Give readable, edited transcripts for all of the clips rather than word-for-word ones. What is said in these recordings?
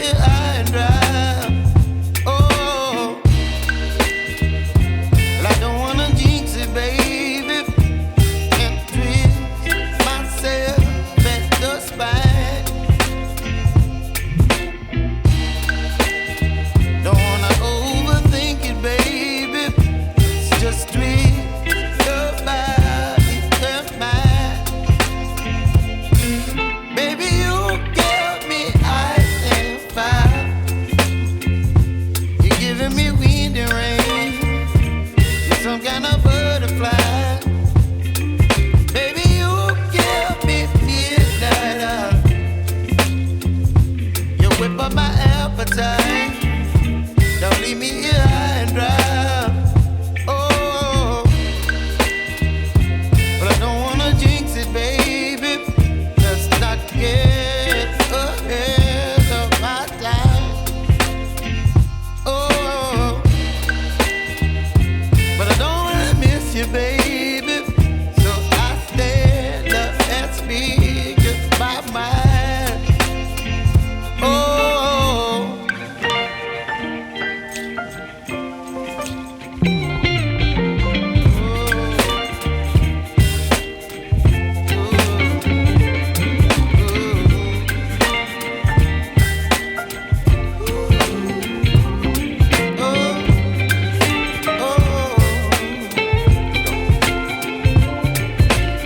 here high and dry. Oh, well, I don't wanna jinx it, baby, and twist myself at the spine. Don't wanna overthink it, baby. It's just twist your body and mine. Baby, you give me ice and fire. You're giving me wind and rain. You're some kind of butterfly. Baby, you give me midnight. You whip up my appetite. Don't leave me here high and dry. Oh, but I don't wanna jinx it, baby. Let's not get ahead of my time. Oh, but I don't wanna miss you, baby. So I stand up and speak just my mind. Oh.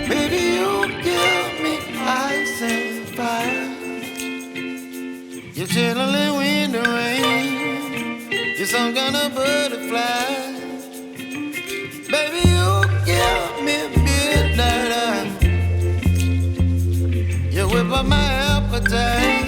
Baby, you give me ice and fire. You're chilling wind and rain. You're some kind of butterfly. Baby, you give me midnight. You whip up my appetite.